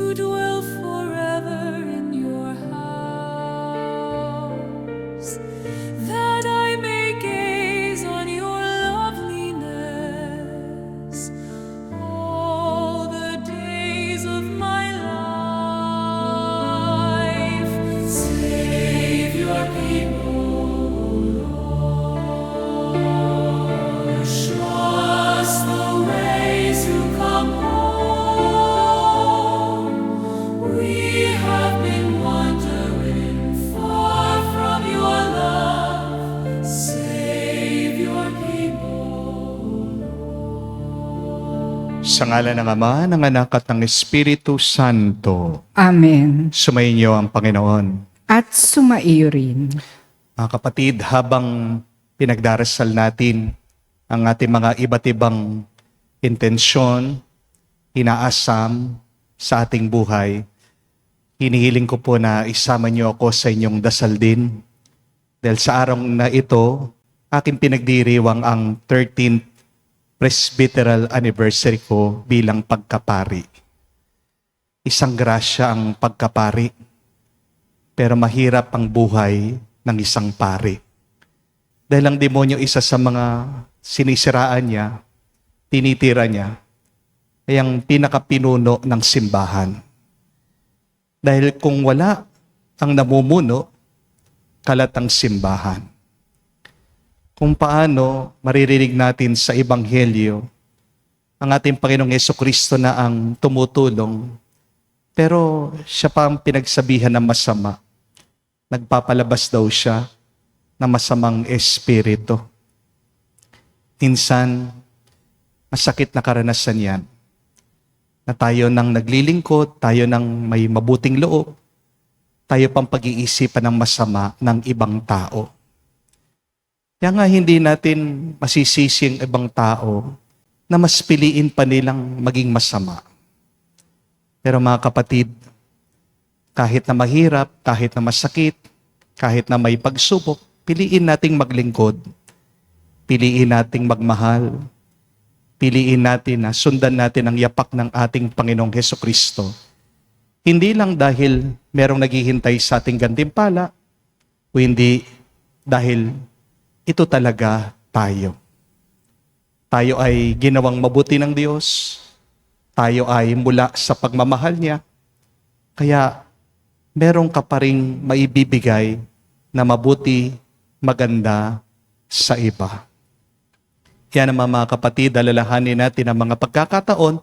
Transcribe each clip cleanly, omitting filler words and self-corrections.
to dwell forever in your house, that I may gaze on your loveliness all the days of my life. Save your people, Lord. Show us the ways to come home. We have been wandering far from your love. Save your people. Sa ngalan ng Ama, ng Anak at ng Espiritu Santo, Amen. sumainyo ang Panginoon. At sumaiyo rin. Mga kapatid, habang pinagdarasal natin ang ating mga iba't ibang intensyon, inaasam sa ating buhay, hinihiling ko po na isama niyo ako sa inyong dasal din. Dahil sa araw na ito, aking pinagdiriwang ang 13th Presbyteral Anniversary ko bilang pagkapari. Isang grasya ang pagkapari, pero mahirap ang buhay ng isang pari. Dahil ang demonyo, isa sa mga sinisiraan niya, tinitira niya, ay ang pinakapinuno ng simbahan. Dahil kung wala ang namumuno, kalat ang simbahan. Kung paano maririnig natin sa Ebanghelyo ang ating Panginoong Jesucristo na ang tumutulong, pero siya pa ang pinagsabihan ng masama. Nagpapalabas daw siya ng masamang espiritu. Minsan, masakit na karanasan yan, na tayo nang naglilingkod, tayo nang may mabuting loob, tayo pang pag-iisipan ng masama ng ibang tao. Kaya nga hindi natin masisisi ang ibang tao na mas piliin pa nilang maging masama. Pero mga kapatid, kahit na mahirap, kahit na masakit, kahit na may pagsubok, piliin nating maglingkod, piliin nating magmahal, piliin natin na sundan natin ang yapak ng ating Panginoong Hesukristo. Hindi lang dahil merong naghihintay sa ating gantimpala, o hindi dahil ito talaga tayo. Tayo ay ginawang mabuti ng Diyos, tayo ay mula sa pagmamahal niya, kaya meron ka pa ring maibibigay na mabuti, maganda sa iba. Kaya naman mga kapatid, alalahanin natin ang mga pagkakataon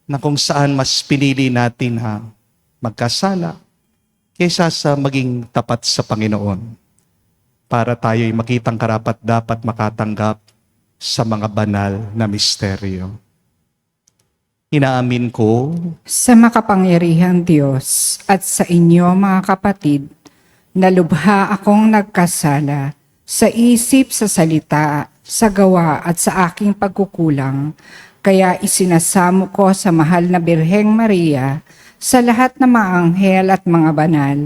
na kung saan mas pinili natin magkasala kaysa sa maging tapat sa Panginoon para tayo'y makitang karapat dapat makatanggap sa mga banal na misteryo. Inaamin ko Sa makapangyarihang Diyos at sa inyo mga kapatid, na lubha akong nagkasala sa isip, sa salita, sa gawa at sa aking pagkukulang, kaya isinasamo ko sa mahal na Birheng Maria, sa lahat ng mga anghel at mga banal,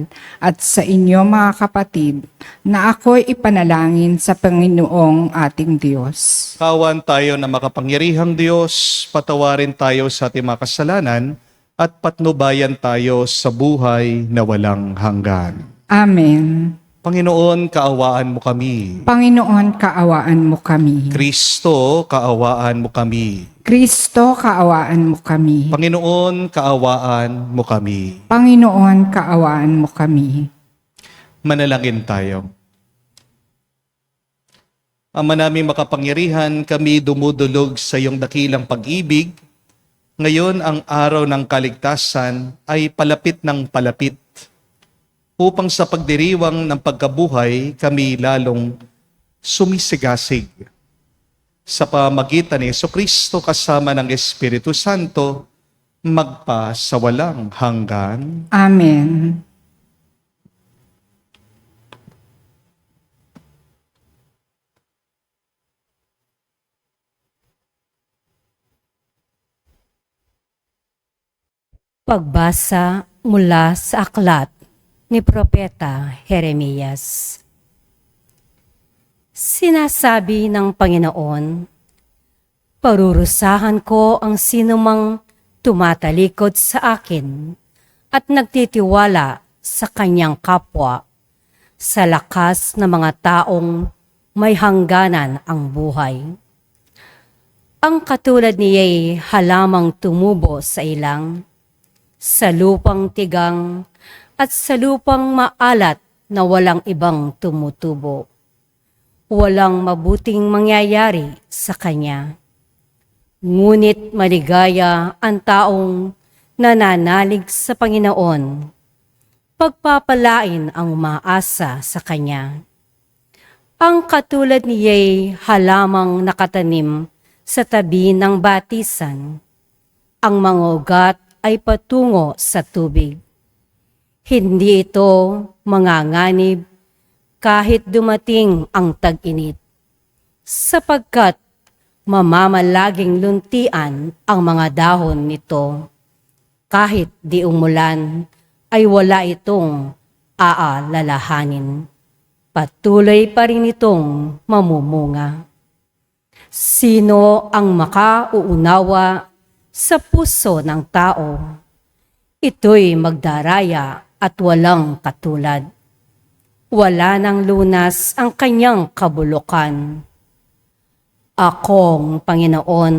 at sa inyo mga kapatid, na ako'y ipanalangin sa Panginoong ating Diyos. kawan tayo na makapangyarihang Diyos, patawarin tayo sa ating mga kasalanan at patnubayan tayo sa buhay na walang hanggan. Amen. Panginoon, kaawaan mo kami. Panginoon, kaawaan mo kami. Kristo, kaawaan mo kami. Kristo, kaawaan mo kami. Panginoon, kaawaan mo kami. Panginoon, kaawaan mo kami. Manalangin tayo. Ama naming makapangyarihan, kami dumudulog sa iyong dakilang pag-ibig. Ngayon ang araw ng kaligtasan ay palapit ng palapit. Upang sa pagdiriwang ng pagkabuhay, kami lalong sumisigasig. Sa pamagitan ni Jesucristo kasama ng Espiritu Santo, magpa sa walang hanggan. Amen. Pagbasa mula sa aklat ni Propeta Jeremias. Sinasabi ng Panginoon, parurusahan ko ang sinumang tumatalikod sa akin at nagtitiwala sa kanyang kapwa, sa lakas ng mga taong may hangganan ang buhay. Ang katulad niya'y halamang tumubo sa ilang, sa lupang tigang at sa lupang maalat na walang ibang tumutubo. Walang mabuting mangyayari sa kanya. Ngunit maligaya ang taong nananalig sa Panginoon. Pagpapalain ang umaasa sa kanya. Ang katulad niya'y halamang nakatanim sa tabi ng batisan. Ang mga ugat ay patungo sa tubig. Hindi ito manganganib kahit dumating ang tag-init, sapagkat mamamalaging luntian ang mga dahon nito. Kahit di umulan, ay wala itong aalalahanin. Patuloy pa rin itong mamumunga. Sino ang makauunawa sa puso ng tao? Ito'y magdaraya at walang katulad. Wala ng lunas ang kanyang kabulukan. Akong Panginoon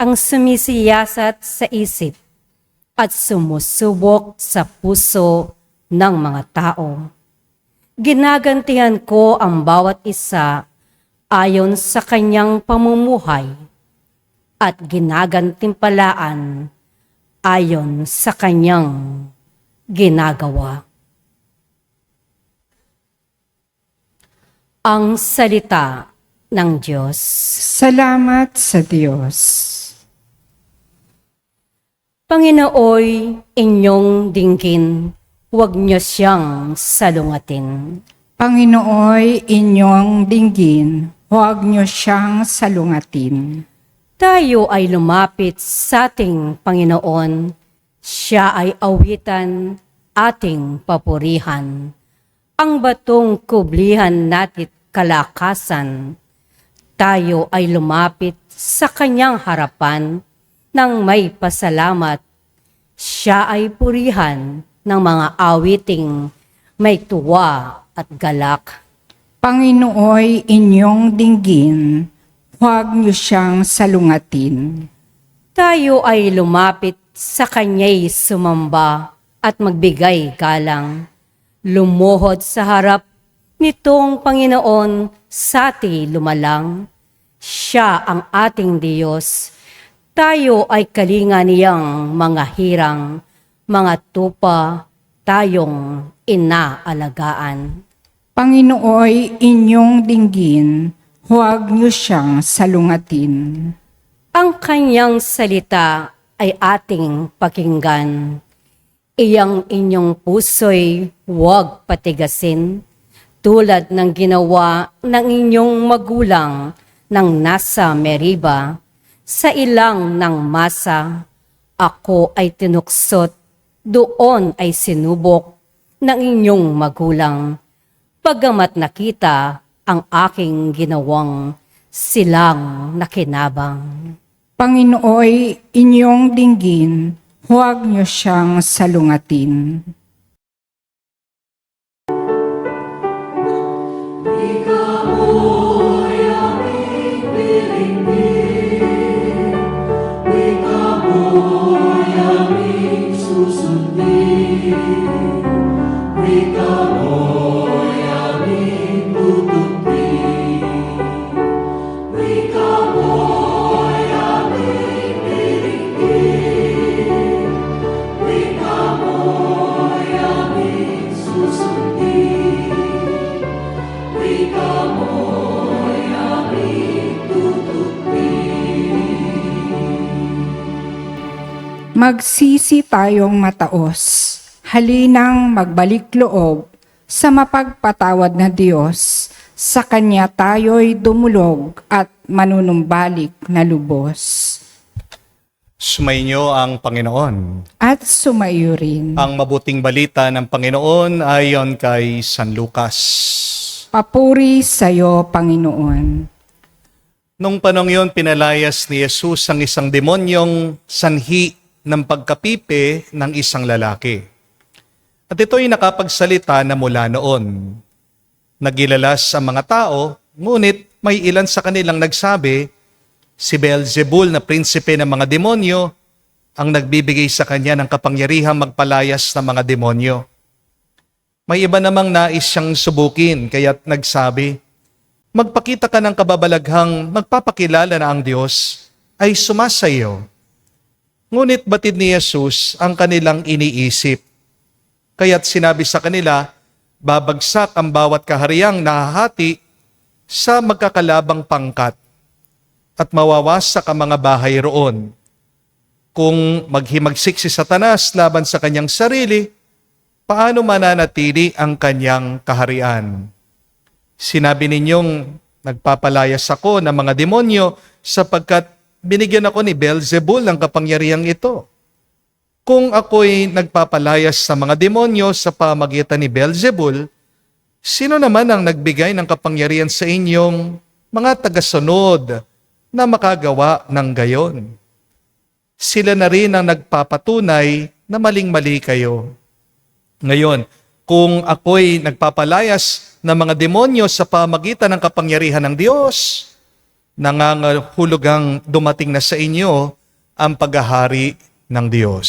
ang sumisiyasat sa isip at sumusubok sa puso ng mga tao. Ginagantihan ko ang bawat isa ayon sa kanyang pamumuhay at ginagantimpalaan ayon sa kanyang ginagawa. Ang salita ng Diyos. Salamat sa Diyos. Panginooy inyong dinggin, huwag niyo siyang salungatin. Panginooy inyong dinggin, huwag niyo siyang salungatin. Tayo ay lumapit sa ating Panginoon. Siya ay awitan, ating papurihan. Ang batong kublihan natit kalakasan. Tayo ay lumapit sa kanyang harapan nang may pasalamat. Siya ay purihan ng mga awiting may tuwa at galak. Panginooy inyong dinggin, huwag niyo siyang salungatin. Tayo ay lumapit sa kanya'y sumamba at magbigay galang. Lumuhod sa harap nitong Panginoon sa ating lumalang. Siya ang ating Diyos. Tayo ay kalinga niyang mga hirang, mga tupa tayong inaalagaan. Panginooy inyong dinggin, huwag niyo siyang salungatin. Ang kanyang salita ay ating pakinggan. Iyang inyong puso'y huwag patigasin, tulad ng ginawa ng inyong magulang nang nasa Meriba. Sa ilang ng masa, ako ay tinuksot, doon ay sinubok ng inyong magulang. Pagamat nakita ang aking ginawang silang nakinabang. Panginooy inyong dinggin, huwag niyo siyang salungatin. Magsisi tayong mataos, halinang magbalik loob sa mapagpatawad na Diyos, sa Kanya tayo'y dumulog at manunumbalik na lubos. Sumainyo ang Panginoon. At sumayo rin. Ang mabuting balita ng Panginoon ayon kay San Lucas. Papuri sa iyo, Panginoon. Nung panong yon, pinalayas ni Jesus ang isang demonyong sanhi ng pagkapipi ng isang lalaki. At ito'y nakapagsalita na mula noon. Nagilalas ang mga tao, ngunit may ilan sa kanilang nagsabi, si Beelzebul na prinsipe ng mga demonyo ang nagbibigay sa kanya ng kapangyarihang magpalayas ng mga demonyo. May iba namang nais siyang subukin, kaya't nagsabi, magpakita ka ng kababalaghang magpapakilala na ang Diyos ay sumasayo. Ngunit batid ni Jesus ang kanilang iniisip. Kaya't sinabi sa kanila, babagsak ang bawat kahariang nahahati sa magkakalabang pangkat at mawawasak ang mga bahay roon. Kung maghimagsik si Satanas laban sa kanyang sarili, paano mananatili ang kanyang kaharian? Sinabi ninyong nagpapalayas ako ng mga demonyo sapagkat binigyan ako ni Beelzebul ng kapangyarihang ito. Kung ako'y nagpapalayas sa mga demonyo sa pamagitan ni Beelzebul, sino naman ang nagbigay ng kapangyarihan sa inyong mga tagasunod na makagawa ng gayon? Sila na rin ang nagpapatunay na maling-mali kayo. Ngayon, kung ako'y nagpapalayas ng mga demonyo sa pamagitan ng kapangyarihan ng Diyos, nangangahulugang dumating na sa inyo ang paghahari ng Diyos.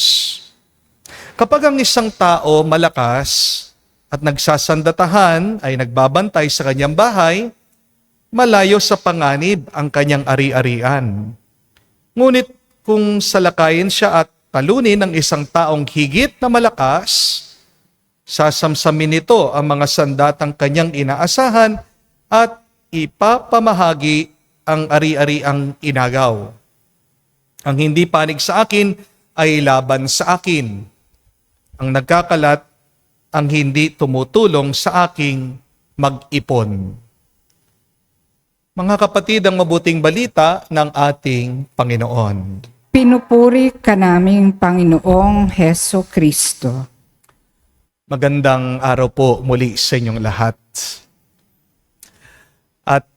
Kapag ang isang tao malakas at nagsasandatahan ay nagbabantay sa kanyang bahay, malayo sa panganib ang kanyang ari-arian. Ngunit kung salakayin siya at talunin ng isang taong higit na malakas, sasamsamin nito ang mga sandatang kanyang inaasahan at ipapamahagi ang ari-ariang inagaw. Ang hindi panig sa akin ay laban sa akin. Ang nagkakalat ang hindi tumutulong sa aking mag-ipon. Mga kapatid, ang mabuting balita ng ating Panginoon. Pinupuri ka naming Panginoong Heso Kristo. Magandang araw po muli sa inyong lahat. At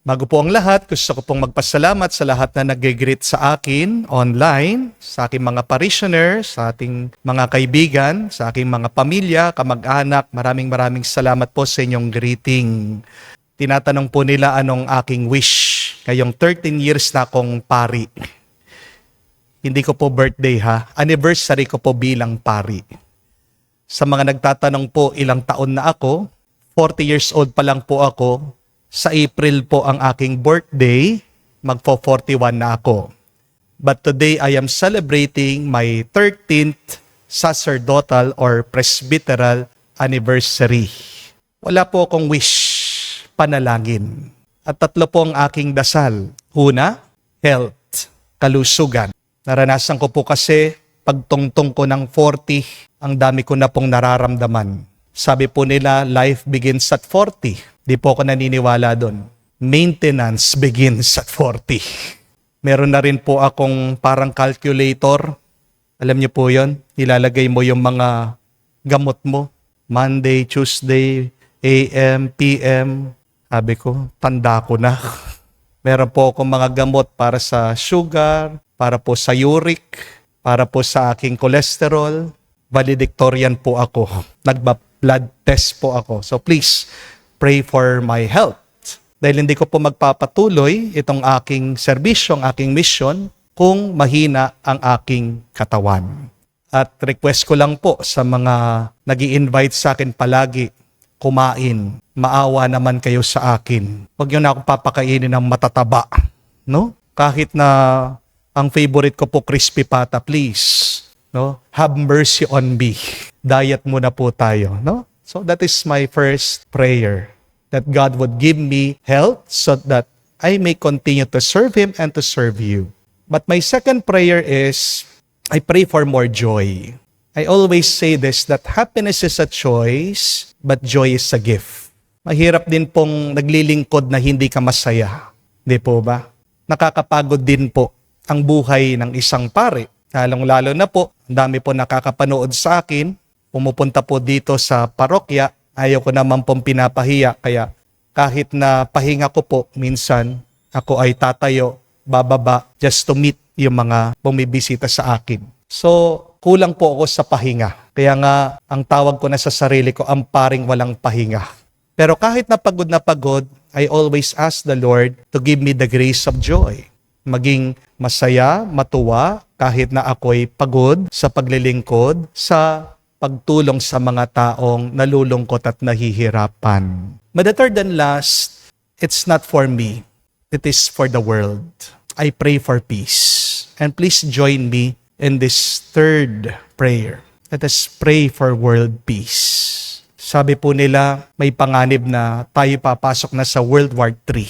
bago po ang lahat, gusto ko pong magpasalamat sa lahat na nag-greet sa akin online, sa aking mga parishioners, sa ating mga kaibigan, sa aking mga pamilya, kamag-anak. Maraming salamat po sa inyong greeting. Tinatanong po nila anong aking wish. Ngayong 13 years na akong pari. Hindi ko po birthday ha, anniversary ko po bilang pari. Sa mga nagtatanong po ilang taon na ako, 40 years old pa lang po ako. Sa April po ang aking birthday, magpo-41 na ako. But today I am celebrating my 13th sacerdotal or presbyteral anniversary. Wala po akong wish, panalangin. At 3 po ang aking dasal. Una, health, kalusugan. Naranasan ko po kasi pagtungtong ko ng 40, ang dami ko na pong nararamdaman. Sabi po nila, life begins at 40. Di po ako naniniwala doon. Maintenance begins at 40. Meron na rin po akong parang calculator. Alam niyo po yon, nilalagay mo yung mga gamot mo. Monday, Tuesday, AM, PM. Sabi ko, tanda ko na. Meron po akong mga gamot para sa sugar, para po sa uric, para po sa aking cholesterol. Valedictorian po ako. Nagba-blood test po ako. So please, pray for my health. Dahil hindi ko po magpapatuloy itong aking serbisyo, ang aking mission, kung mahina ang aking katawan. At request ko lang po sa mga nag-i-invite sa akin palagi, kumain. Maawa naman kayo sa akin. Huwag niyo na akong papakainin ng matataba. No? Kahit na ang favorite ko po crispy pata, please. No? Have mercy on me. Diet muna po tayo. No? So that is my first prayer. That God would give me health so that I may continue to serve Him and to serve you. But my second prayer is, I pray for more joy. I always say this, that happiness is a choice, but joy is a gift. Mahirap din pong naglilingkod na hindi ka masaya. Di po ba? Nakakapagod din po ang buhay ng isang pari. Lalong-lalo na po, ang dami po nakakapanood sa akin, pumupunta po dito sa parokya, ayaw ko naman pong pinapahiya, kaya kahit na pahinga ko po, minsan ako ay tatayo, bababa, just to meet yung mga bumibisita sa akin. So, kulang po ako sa pahinga. Kaya nga, ang tawag ko na sa sarili ko, ang paring walang pahinga. Pero kahit na pagod, I always ask the Lord to give me the grace of joy. Maging masaya, matuwa, kahit na ako'y pagod sa paglilingkod, sa pagtulong sa mga taong nalulungkot at nahihirapan. But the third and last, it's not for me. It is for the world. I pray for peace. And please join me in this third prayer. Let us pray for world peace. Sabi po nila, may panganib na tayo papasok na sa World War III.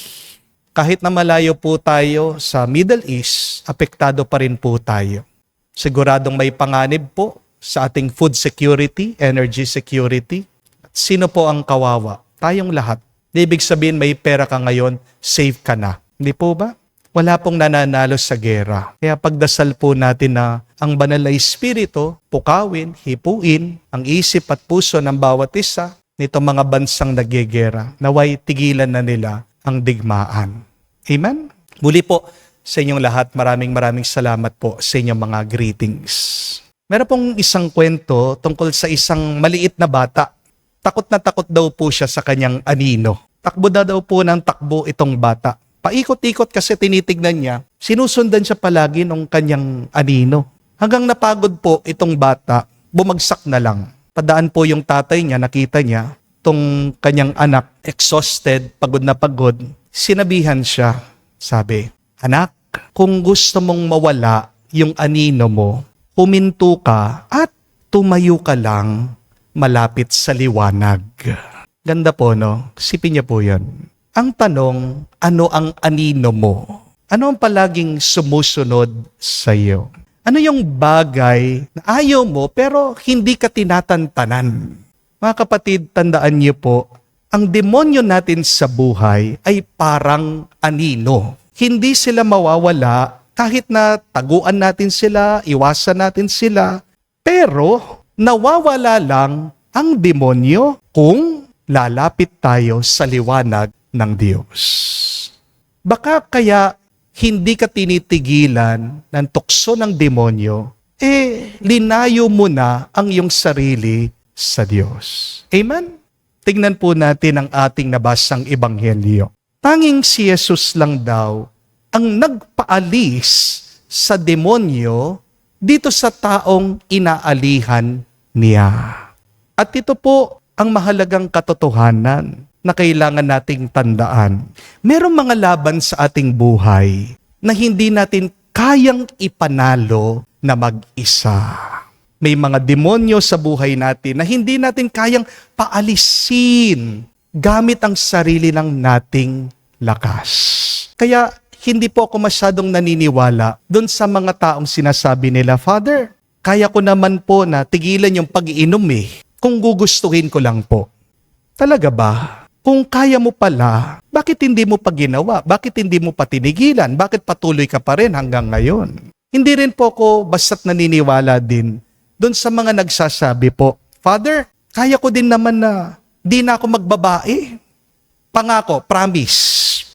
Kahit na malayo po tayo sa Middle East, apektado pa rin po tayo. Siguradong may panganib po sa ating food security, energy security. At sino po ang kawawa? Tayong lahat. Ibig sabihin may pera ka ngayon, safe ka na. Hindi po ba? Wala pong nananalo sa gera. Kaya pagdasal po natin na ang banal na espiritu, pukawin, hipuin, ang isip at puso ng bawat isa nito mga bansang nagigera. Naway tigilan na nila ang digmaan. Amen? Muli po sa inyong lahat, maraming salamat po sa inyong mga greetings. Meron pong isang kwento tungkol sa isang maliit na bata. Takot na takot daw po siya sa kanyang anino. Takbo na daw po ng takbo itong bata. Paikot-ikot kasi tinitignan niya, sinusundan siya palagi ng kanyang anino. Hanggang napagod po itong bata, bumagsak na lang. Padaan po yung tatay niya, nakita niya, itong kanyang anak, exhausted, pagod na pagod. Sinabihan siya, sabi, "Anak, kung gusto mong mawala yung anino mo, huminto ka at tumayo ka lang malapit sa liwanag." Ganda po, no? Sipin niya po yun. Ang tanong, ano ang anino mo? Ano ang palaging sumusunod sa iyo? Ano yung bagay na ayaw mo pero hindi ka tinatantanan? Mga kapatid, tandaan niyo po, ang demonyo natin sa buhay ay parang anino. Hindi sila mawawala kahit na taguan natin sila, iwasan natin sila, pero nawawala lang ang demonyo kung lalapit tayo sa liwanag ng Diyos. Baka kaya hindi ka tinitigilan ng tukso ng demonyo, linayo mo na ang iyong sarili sa Diyos. Amen? Tingnan po natin ang ating nabasang ebanghelyo. Tanging si Jesus lang daw ang nagpaalis sa demonyo dito sa taong inaalihan niya. At ito po ang mahalagang katotohanan na kailangan nating tandaan. Merong mga laban sa ating buhay na hindi natin kayang ipanalo na mag-isa. May mga demonyo sa buhay natin na hindi natin kayang paalisin gamit ang sarili ng nating lakas. Kaya hindi po ako masyadong naniniwala doon sa mga taong sinasabi nila, "Father, kaya ko naman po na tigilan yung pag-iinom kung gugustuhin ko lang po." Talaga ba? Kung kaya mo pala, bakit hindi mo pa ginawa? Bakit hindi mo pa tinigilan? Bakit patuloy ka pa rin hanggang ngayon? Hindi rin po ako basta't naniniwala din doon sa mga nagsasabi po, "Father, kaya ko din naman na di na ako magbabae." Pangako, promise.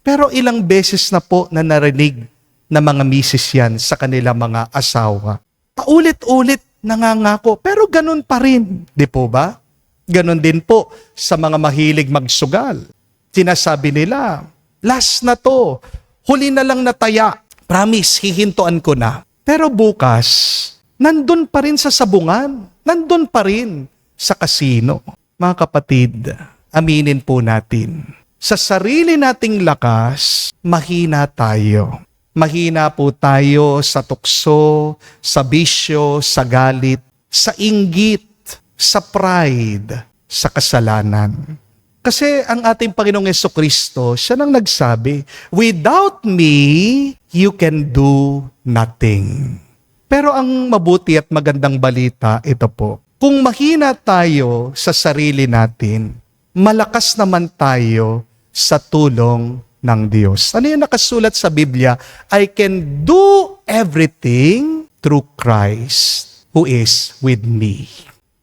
Pero ilang beses na po na narinig na mga misis yan sa kanilang mga asawa. Paulit-ulit nangangako, pero ganun pa rin. Di po ba? Ganon din po sa mga mahilig magsugal. Sinasabi nila, "Last na to, huli na lang nataya. Promise, hihintuan ko na." Pero bukas, nandun pa rin sa sabungan, nandun pa rin sa kasino. Mga kapatid, aminin po natin, sa sarili nating lakas, mahina tayo. Mahina po tayo sa tukso, sa bisyo, sa galit, sa inggit, sa pride, sa kasalanan. Kasi ang ating Panginoong Jesucristo, siya nang nagsabi, "Without me, you can do nothing." Pero ang mabuti at magandang balita, ito po. Kung mahina tayo sa sarili natin, malakas naman tayo sa tulong ng Diyos. Ano yung nakasulat sa Biblia? "I can do everything through Christ who is with me."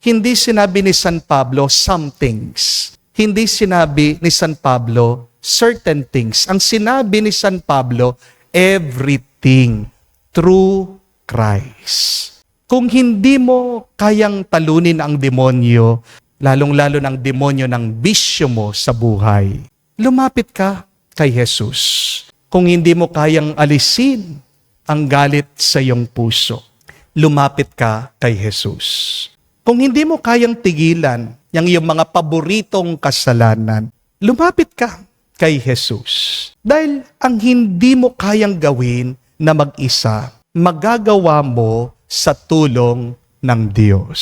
Hindi sinabi ni San Pablo some things. Hindi sinabi ni San Pablo certain things. Ang sinabi ni San Pablo, everything through Christ. Kung hindi mo kayang talunin ang demonyo, lalong-lalo ng demonyo ng bisyo mo sa buhay, lumapit ka kay Jesus. Kung hindi mo kayang alisin ang galit sa iyong puso, lumapit ka kay Jesus. Kung hindi mo kayang tigilan yung iyong mga paboritong kasalanan, lumapit ka kay Jesus. Dahil ang hindi mo kayang gawin na mag-isa, magagawa mo sa tulong ng Diyos.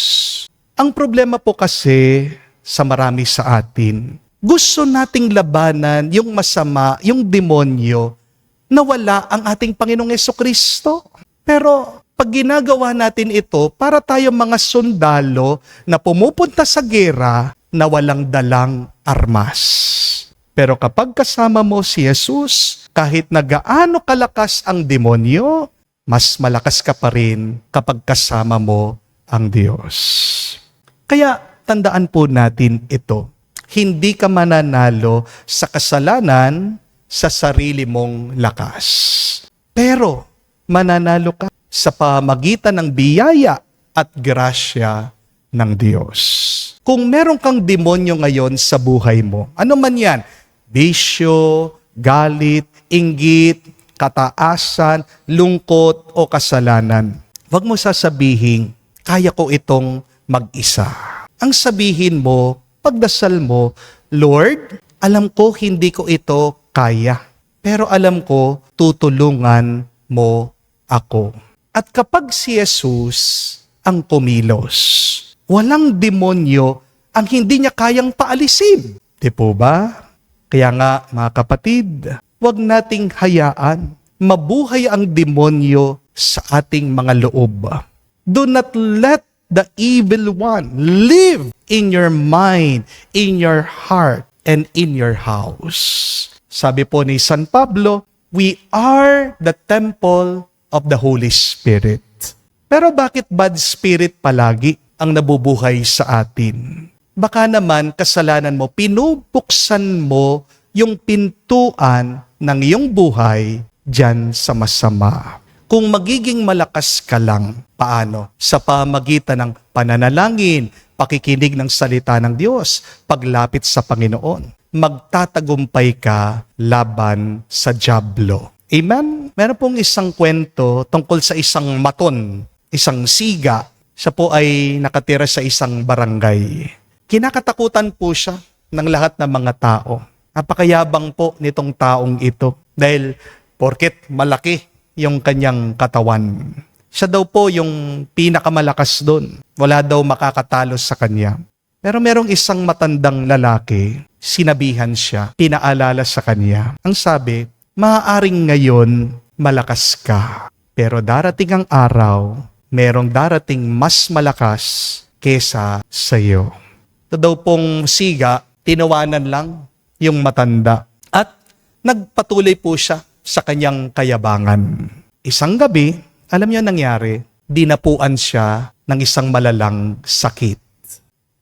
Ang problema po kasi sa marami sa atin, gusto nating labanan yung masama, yung demonyo, na wala ang ating Panginoong Jesucristo. Pero pag ginagawa natin ito, para tayong mga sundalo na pumupunta sa gera na walang dalang armas. Pero kapag kasama mo si Jesus, kahit na gaano kalakas ang demonyo, mas malakas ka pa rin kapag kasama mo ang Diyos. Kaya tandaan po natin ito. Hindi ka mananalo sa kasalanan sa sarili mong lakas. Pero mananalo ka sa pamagitan ng biyaya at grasya ng Diyos. Kung meron kang demonyo ngayon sa buhay mo, ano man yan, bisyo, galit, inggit, kataasan, lungkot o kasalanan, huwag mo sasabihin, kaya ko itong mag-isa. Ang sabihin mo, pagdasal mo, Lord, alam ko hindi ko ito kaya, pero alam ko tutulungan mo ako. At kapag si Jesus ang kumilos, walang demonyo ang hindi niya kayang paalisin. Di po ba? Kaya nga, mga kapatid, huwag nating hayaan mabuhay ang demonyo sa ating mga loob. Do not let the evil one live in your mind, in your heart, and in your house. Sabi po ni San Pablo, we are the temple of the Holy Spirit. Pero bakit bad spirit palagi ang nabubuhay sa atin? Baka naman kasalanan mo, pinubuksan mo yung pintuan ng iyong buhay dyan sa masama. Kung magiging malakas ka lang, paano? Sa pamagitan ng pananalangin, pakikinig ng salita ng Diyos, paglapit sa Panginoon, magtatagumpay ka laban sa dyablo. Amen? Meron pong isang kwento tungkol sa isang maton, isang siga. Siya po ay nakatira sa isang barangay. Kinakatakutan po siya ng lahat ng mga tao. Napakayabang po nitong taong ito dahil porket malaki yung kanyang katawan. Siya daw po yung pinakamalakas doon. Wala daw makakatalo sa kanya. Pero merong isang matandang lalaki, sinabihan siya, pinaalala sa kanya. Ang sabi, maaaring ngayon malakas ka, pero darating ang araw, merong darating mas malakas kesa sa iyo. Ito daw pong siga, tinawanan lang yung matanda at nagpatuloy po siya sa kanyang kayabangan. Isang gabi, alam niyo nangyari, dinapuan siya ng isang malalang sakit.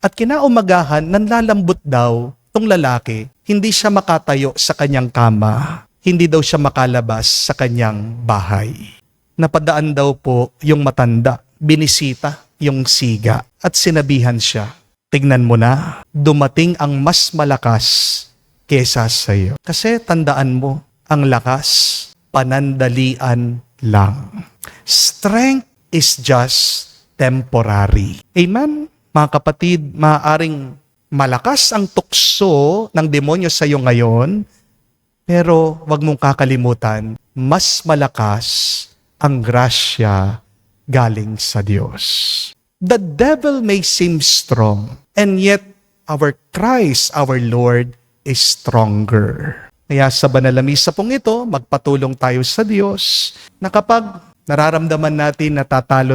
At kinaumagahan, nanlalambot daw tong lalaki, hindi siya makatayo sa kanyang kama, hindi daw siya makalabas sa kanyang bahay. Napadaan daw po yung matanda, binisita yung siga at sinabihan siya, tignan mo na, dumating ang mas malakas kesa sa iyo. Kasi tandaan mo, ang lakas, panandalian lang. Strength is just temporary. Amen? Mga kapatid, maaaring malakas ang tukso ng demonyo sa iyo ngayon, pero wag mong kakalimutan, mas malakas ang grasya galing sa Diyos. The devil may seem strong, and yet our Christ, our Lord, is stronger. Kaya sa banal na misa pong ito, magpatulong tayo sa Diyos na kapag nararamdaman natin na tatalo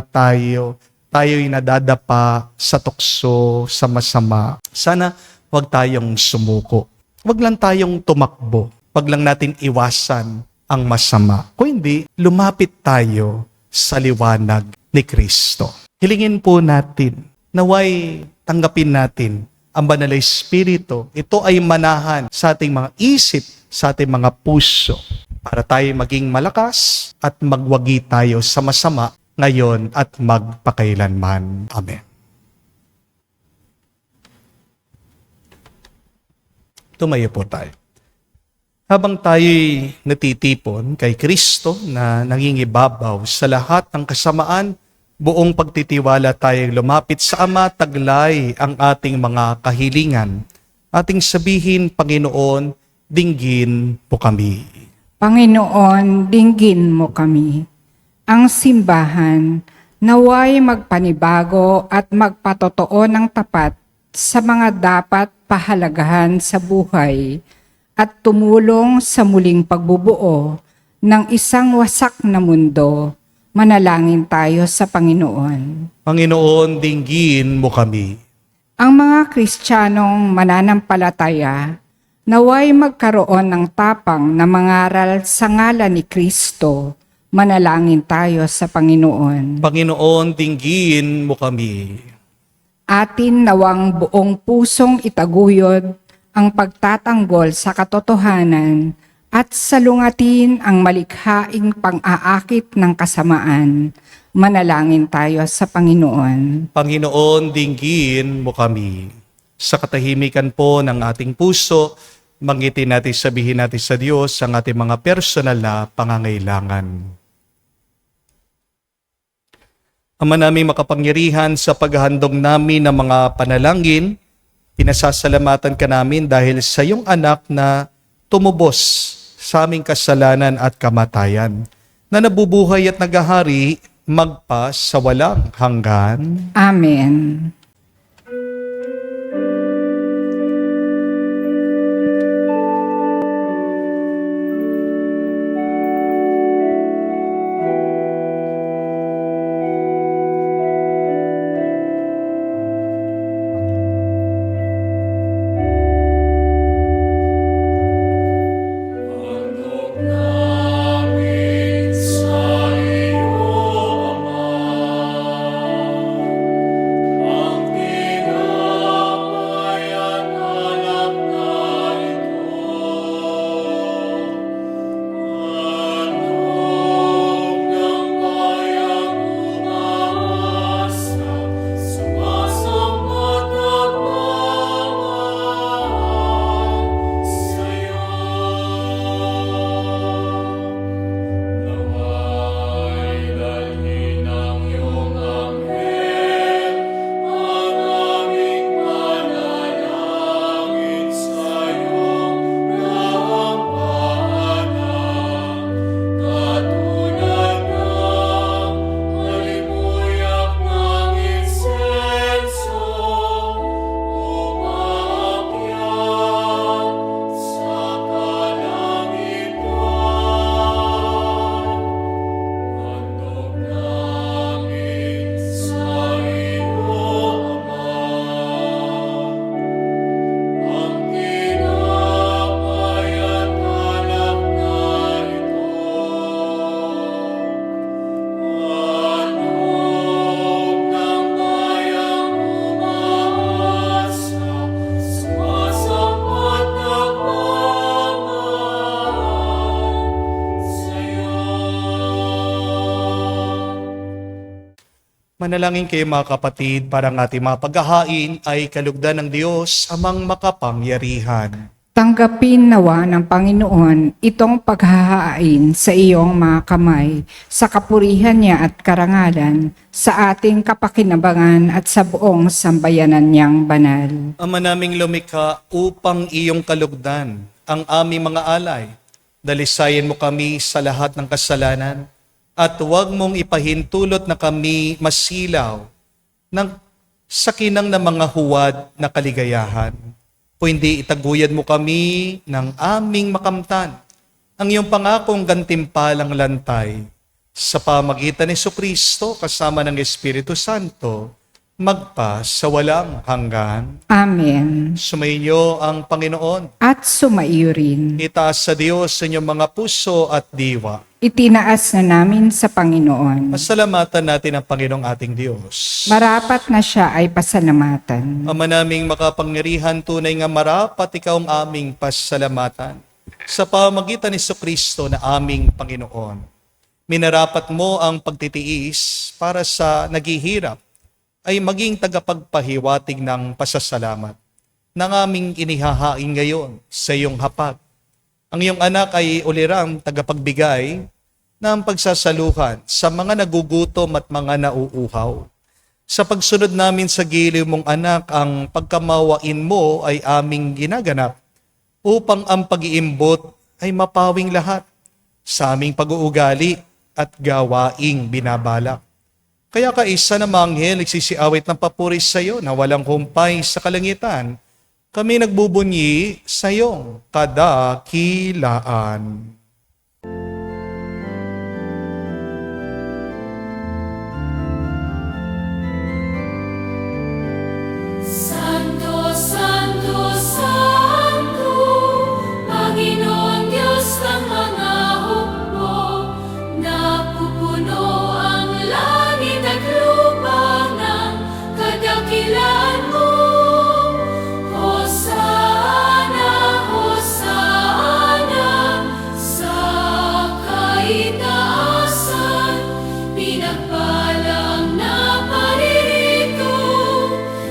tayo'y nadadapa sa tukso, sa masama, sana wag tayong sumuko. Wag lang tayong tumakbo. Wag lang natin iwasan ang masama. Kung hindi, lumapit tayo sa liwanag ni Kristo. Hilingin po natin, naway tanggapin natin ang Banal na Espiritu. Ito ay manahan sa ating mga isip, sa ating mga puso, para tayo maging malakas at magwagi tayo sa masama ngayon at magpakailanman. Amen. Tumayo po tayo. Habang tayo'y natitipon kay Kristo na nangingibabaw sa lahat ng kasamaan, buong pagtitiwala tayong lumapit sa Ama, taglay ang ating mga kahilingan. Ating sabihin, Panginoon, dinggin mo kami. Panginoon, dinggin mo kami. Ang simbahan naway magpanibago at magpatotoo ng tapat sa mga dapat pahalagahan sa buhay at tumulong sa muling pagbubuo ng isang wasak na mundo. Manalangin tayo sa Panginoon. Panginoon, dinggin mo kami. Ang mga Kristiyanong mananampalataya naway magkaroon ng tapang na mangaral sa ngalan ni Kristo. Manalangin tayo sa Panginoon. Panginoon, dinggin mo kami. Atin nawang buong pusong itaguyod ang pagtatanggol sa katotohanan at salungatin ang malikhaing pang-aakit ng kasamaan. Manalangin tayo sa Panginoon. Panginoon, dinggin mo kami. Sa katahimikan po ng ating puso, banggitin natin, sabihin natin sa Diyos ang ating mga personal na pangangailangan. Ama naming makapangyarihan, sa paghahandog namin ng mga panalangin, pinasasalamatan ka namin dahil sa iyong anak na tumubos sa aming kasalanan at kamatayan, na nabubuhay at nagahari magpa sa walang hanggan. Amen. Handog namin sa iyo, Ama, ang tinapay at alak na ito. Handog ng bayang umaasa, sumasamba nagmamahal sa'yo. Naway dalhin ng iyong anghel ang aming panalangin sa iyong nahampanan, katulad ng halimuyak ng insenso umaakyat sa kalangitan. Handog namin sa iyo, Ama, ang tinapay at alak na ito. Handog ng bayang umaasa, sumasampat nagmamahal sa'yo. Manalangin kayo mga kapatid para ang ating mga paghahain ay kalugdan ng Diyos amang makapangyarihan. Tanggapin nawa ng Panginoon itong paghahain sa iyong mga kamay, sa kapurihan niya at karangalan, sa ating kapakinabangan at sa buong sambayanan niyang banal. Ama naming lumikha, upang iyong kalugdan ang aming mga alay, dalisayin mo kami sa lahat ng kasalanan, at huwag mong ipahintulot na kami masilaw ng sakinang na mga huwad na kaligayahan. O hindi itaguyad mo kami ng aming makamtan, ang iyong pangakong gantimpalang lantay, sa pamagitan ni Jesucristo kasama ng Espiritu Santo, magpa sa walang hanggan. Amen. Sumainyo ang Panginoon. At sumaiyo rin. Itaas sa Diyos sa inyong mga puso at diwa. Itinaas na namin sa Panginoon. Pasalamatan natin ang Panginoong ating Diyos. Marapat na siya ay pasalamatan. Ama naming makapangyarihan, tunay nga marapat ikaw ang aming pasalamatan sa pamagitan ni Jesucristo na aming Panginoon. Minarapat mo ang pagtitiis para sa naghihirap ay maging tagapagpahiwatig ng pasasalamat ng aming inihahain ngayon sa iyong hapag. Ang iyong anak ay ulirang tagapagbigay ng pagsasaluhan sa mga nagugutom at mga nauuhaw. Sa pagsunod namin sa giliw mong anak, ang pagkamawain mo ay aming ginaganap upang ang pag-iimbot ay mapawing lahat sa aming pag-uugali at gawaing binabalak. Kaya kaisa na manghel nagsisiawit ng papuri sa iyo na walang humpay sa kalangitan, kami nagbubunyi sa iyong kadakilaan. Santo, Santo, Santo, Panginoon Diyos ng mga hukbo, napupuno ang langit at lupa ng kadakilaan mo. Hosana, Hosana, sa kaitaasan, pinagpalang na paririto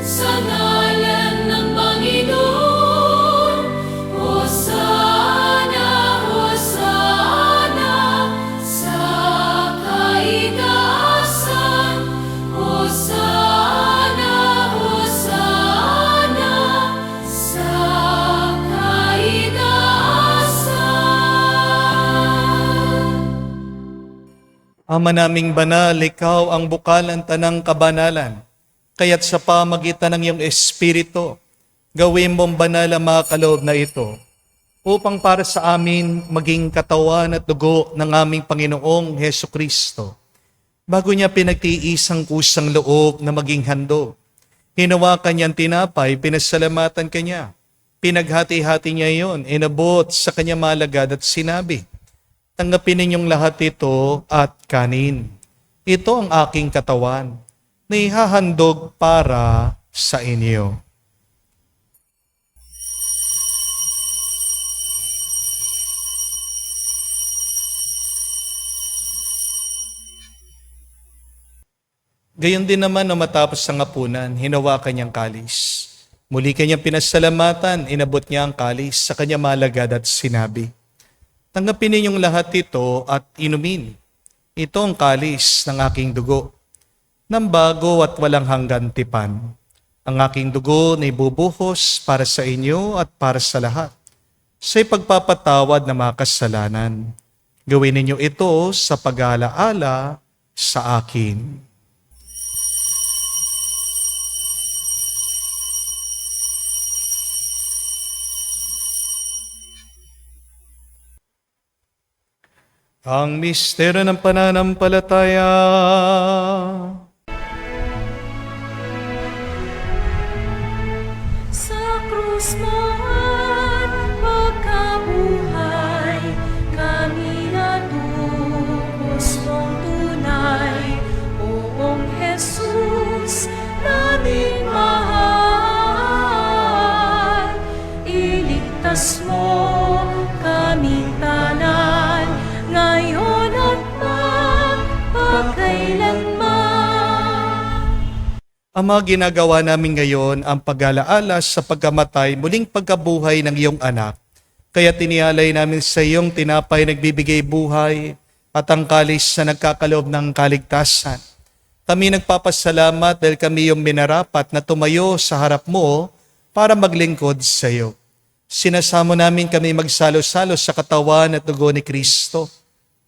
sa ngalan ng Panginoon. Hosana, Hosana, sa kaitaasan. Hosana, Hosana, sa kaitaasan. Ama naming banal, ikaw ang bukalan tanang kabanalan. Kaya't sa pamagitan ng iyong Espiritu, gawin mong banal ang mga kaloob na ito upang para sa amin maging katawan at dugo ng aming Panginoong Heso Kristo. Bago niya pinagtiis ang kusang loob na maging handog, hinawakan niyang tinapay, pinasalamatan kanya. Pinaghati-hati niya iyon, inabot sa kanya malagad at sinabi, tanggapin ninyong lahat ito at kanin. Ito ang aking katawan na ihahandog para sa inyo. Gayon din naman na matapos ang hapunan, hinawakan niyang kalis. Muli kanyang pinasalamatan, inabot niya ang kalis sa kanya malagad at sinabi, tanggapin ninyong lahat ito at inumin. Ito ang kalis ng aking dugo, ng bago at walang hanggan tipan. Ang aking dugo na ibubuhos para sa inyo at para sa lahat, sa ipagpapatawad ng mga kasalanan. Gawin ninyo ito sa pag-aalaala sa akin. Ang misteryo ng pananampalataya. Sa krus mo at pagkabuhay, kami natubos mong tunay. Oong Jesus, naming mahal, iligtas mo kaming tanan, ngayon at magpakailanman. Ama, ginagawa namin ngayon ang pag-alaala sa pagkamatay, muling pagkabuhay ng iyong anak. Kaya tinialay namin sa iyong tinapay nagbibigay buhay at ang kalis na nagkakaloob ng kaligtasan. Kami nagpapasalamat dahil kami yung minarapat na tumayo sa harap mo para maglingkod sa iyo. Sinasamo namin kami magsalo-salo sa katawan at dugo ni Kristo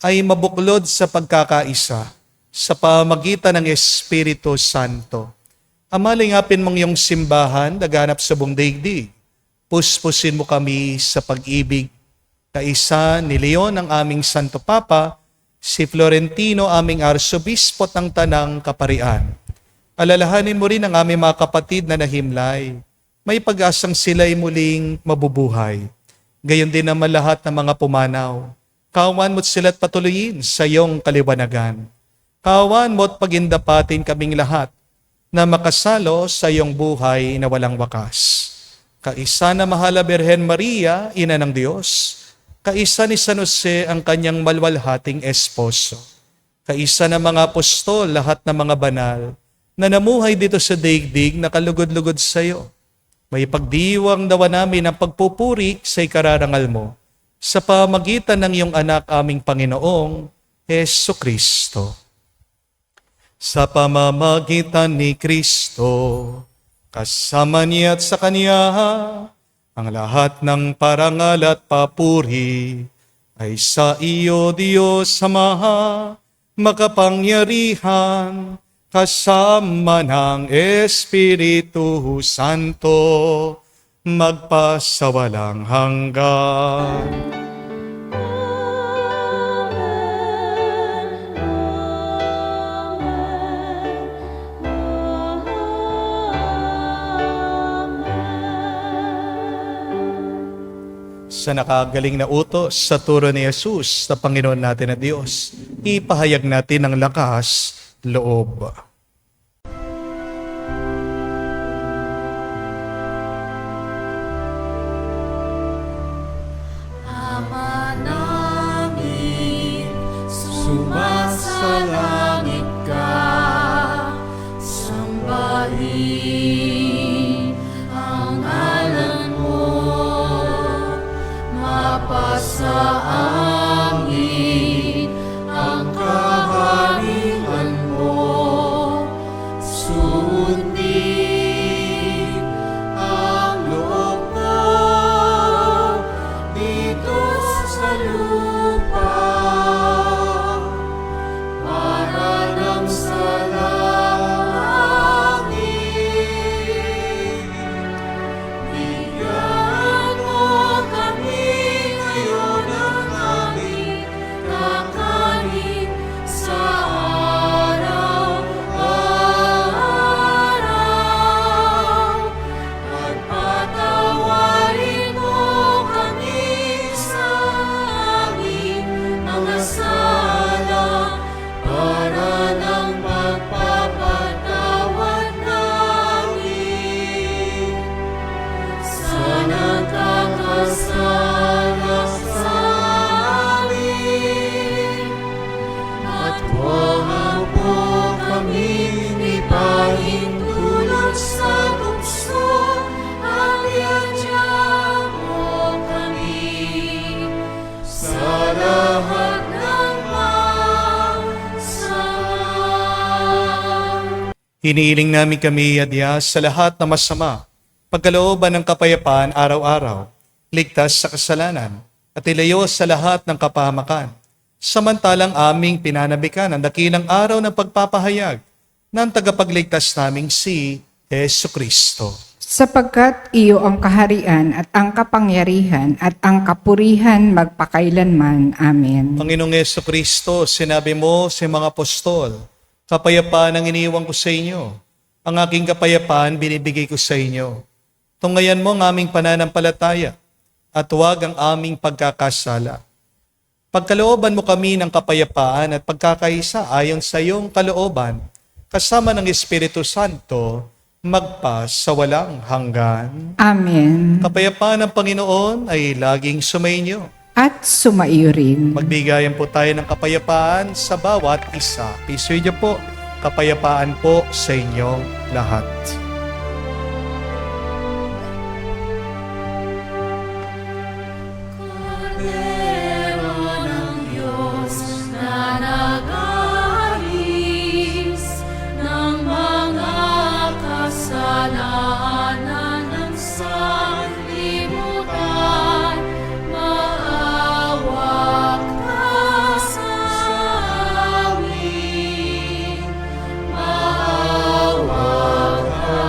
ay mabuklod sa pagkakaisa sa pamagitan ng Espiritu Santo. Ama, lingapin mong iyong simbahan, naganap sa buong daigdig. Puspusin mo kami sa pag-ibig. Kaisa ni Leon ang aming Santo Papa, si Florentino aming Arsobispo ng Tanang Kaparian. Alalahanin mo rin ang aming mga kapatid na nahimlay. May pag-asang sila'y muling mabubuhay. Gayon din naman lahat ng mga pumanaw. Kawan mo't sila't patuloyin sa iyong kaliwanagan. Kawan mo't pagindapatin kaming lahat na makasalo sa iyong buhay na walang wakas. Kaisa na Mahala Birhen Maria, Ina ng Diyos, kaisa ni San Jose ang kanyang malwalhating esposo. kaisa ng mga apostol, lahat ng mga banal, na namuhay dito sa daigdig na kalugod-lugod sa iyo. May pagdiwang nawa namin ang pagpupuri sa ikararangal mo sa pamagitan ng iyong anak aming Panginoong Jesucristo. Sa pamamagitan ni Kristo, kasama niya at sa Kanya, ang lahat ng parangal at papuri ay sa iyo, Diyos Ama, makapangyarihan, kasama ng Espiritu Santo, magpasawalang hanggan. Sa nakagaling na utos sa turo ni Jesus na Panginoon natin na Diyos, ipahayag natin ang lakas loob. Ama namin, sumasalangit ka, sambahin ang ngalan mo, mapasa amin ang kaharian mo, sundin ang loob mo dito sa lupa, para lang sa langit. Bigyan mo kami ngayon ng aming kakanin sa araw-araw, at patawarin mo kami sa aming mga sala, para ng pagpapatawad namin sa nagkakasala sa amin. At huwag mo kami ipahintulot sa tukso, at iadya mo kami sa lahat ng masama. Hinihiling namin kami, Adya, sa lahat na masama, pagkalooban ng kapayapaan araw-araw, ligtas sa kasalanan, at ilayo sa lahat ng kapahamakan. Samantalang aming pinanabikan ang dakilang araw ng pagpapahayag ng tagapagligtas naming si Jesucristo. Sapagkat iyo ang kaharian at ang kapangyarihan at ang kapurihan magpakailanman. Amen. Panginoong Jesucristo, sinabi mo sa mga apostol, kapayapaan ang iniwan ko sa inyo. Ang aking kapayapaan binibigay ko sa inyo. Tungayan mo ang aming pananampalataya at huwag ang aming pagkakasala. Pagkalooban mo kami ng kapayapaan at pagkakaisa ayon sa iyong kalooban, kasama ng Espiritu Santo, magpa sa walang hanggan. Amen. Kapayapaan ng Panginoon ay laging sumainyo. At sumaiyo rin. Magbigayan po tayo ng kapayapaan sa bawat isa. Pisuyo niyo po, kapayapaan po sa inyong lahat. Kordero ng Diyos na nag-aalis ng mga kasalanan ng sanlibutan, maawa ka sa amin, maawa ka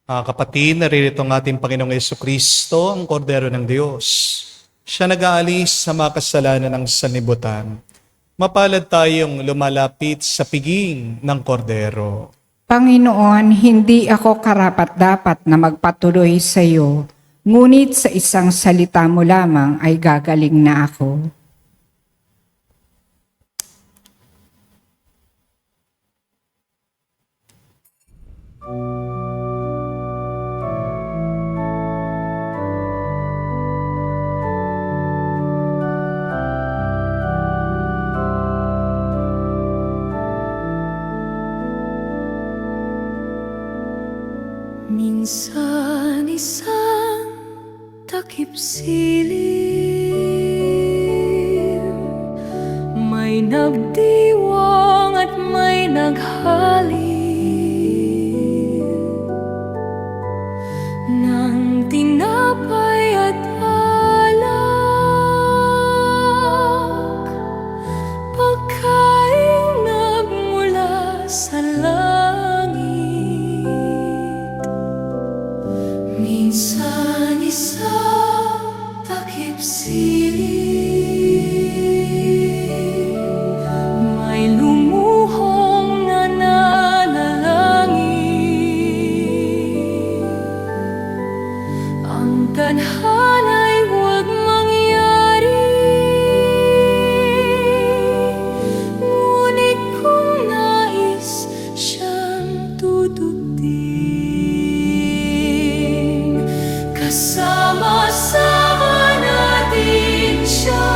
Mga kapatid, naririto ang ating Panginoong Jesucristo, ang kordero ng Diyos. Siya nag-aalis sa mga kasalanan ng sanlibutan. Mapalad tayong lumalapit sa piging ng kordero. Panginoon, hindi ako karapat-dapat na magpatuloy sa iyo, ngunit sa isang salita mo lamang ay gagaling na ako. Minsan isang takip silim, may nagdiwang at may naghalin ng tinapay at alak, pagkain nagmula sa langit. Minsan isang takip silim, may lumuhong nananalangin. Ang tadhana'y huwag mangyari, ngunit kung nais siyang tututin, kasama-sama natin siya.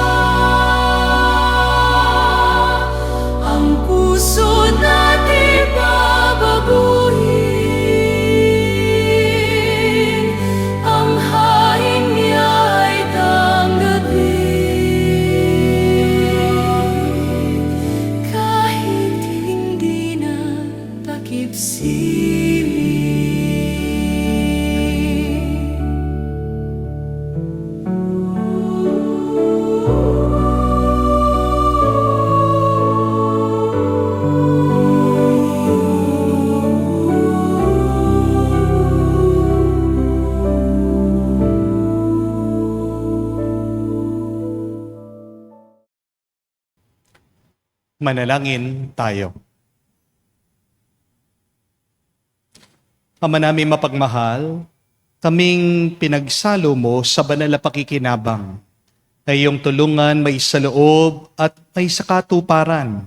Ang puso natin babaguhin, ang hain niya ay tanggapin, kahit hindi na takip silim. Manalangin tayo. Ama namin mapagmahal, kaming pinagsalo mo sa banal na pakikinabang, na iyong tulungan may sa loob at may sa katuparan.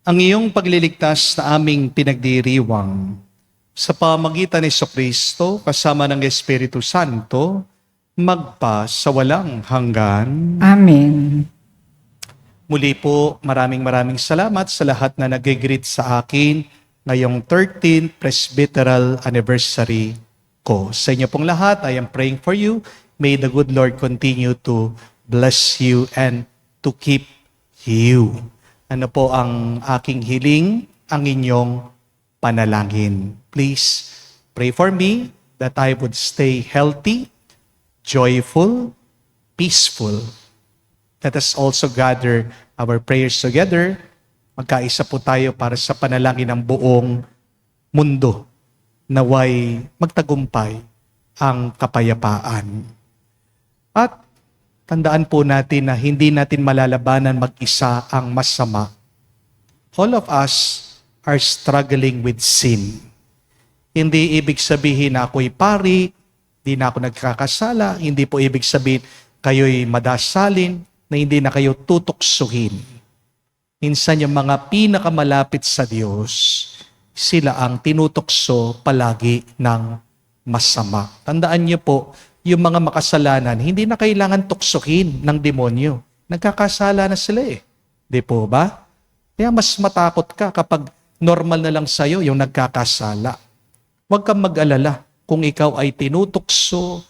Ang iyong pagliligtas na aming pinagdiriwang sa pamagitan ni Jesucristo kasama ng Espiritu Santo, magpa sa walang hanggan. Amen. Muli po, maraming salamat sa lahat na nag-greet sa akin ngayong 13th Presbyteral Anniversary ko. Sa inyo pong lahat, I am praying for you. May the good Lord continue to bless you and to keep you. Ano po ang aking hiling, ang inyong panalangin. Please pray for me that I would stay healthy, joyful, peaceful. Let us also gather our prayers together. Magkaisa po tayo para sa panalangin ng buong mundo. Naway magtagumpay ang kapayapaan. At tandaan po natin na hindi natin malalabanan mag-isa ang masama. All of us are struggling with sin. Hindi ibig sabihin na ako'y pari, hindi na ako nagkakasala, hindi po ibig sabihin kayo'y madasalin, na hindi na kayo tutuksuhin. Minsan yung mga pinakamalapit sa Diyos, sila ang tinutukso palagi ng masama. Tandaan niyo po, yung mga makasalanan, hindi na kailangan tuksuhin ng demonyo. Nagkakasala na sila eh. Di po ba? Kaya mas matakot ka kapag normal na lang sa'yo yung nagkakasala. Huwag kang mag-alala kung ikaw ay tinutukso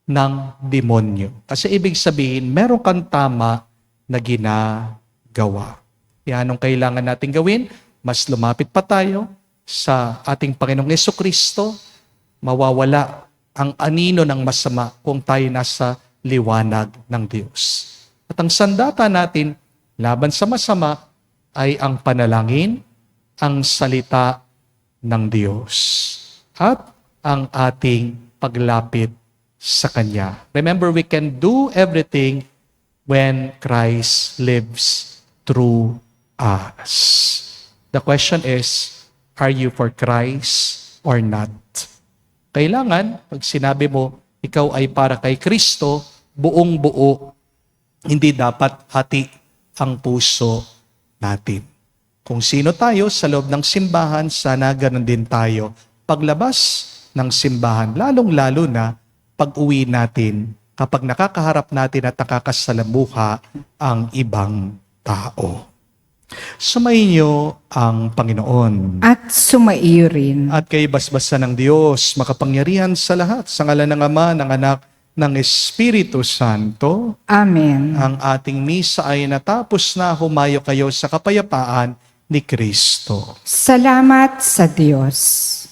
ng demonyo. Kasi ibig sabihin, meron kang tama na ginagawa. Kaya anong kailangan natin gawin? Mas lumapit pa tayo sa ating Panginoong Jesucristo, mawawala ang anino ng masama kung tayo nasa liwanag ng Diyos. At ang sandata natin laban sa masama ay ang panalangin, ang salita ng Diyos. At ang ating paglapit sa Kanya. Remember, we can do everything when Christ lives through us. The question is, are you for Christ or not? Kailangan, pag sinabi mo, ikaw ay para kay Kristo, buong buo, hindi dapat hati ang puso natin. Kung sino tayo sa loob ng simbahan, sana ganun din tayo. Paglabas ng simbahan, lalong-lalo na pag-uwi natin, kapag nakakaharap natin at nakakasalamuha ang ibang tao. Sumainyo ang Panginoon. At sumaiyo rin. At kay basbasan ng Diyos, makapangyarihan sa lahat, sa ngalan ng Ama, ng Anak, ng Espiritu Santo. Amen. Ang ating misa ay natapos na, humayo kayo sa kapayapaan ni Kristo. Salamat sa Diyos.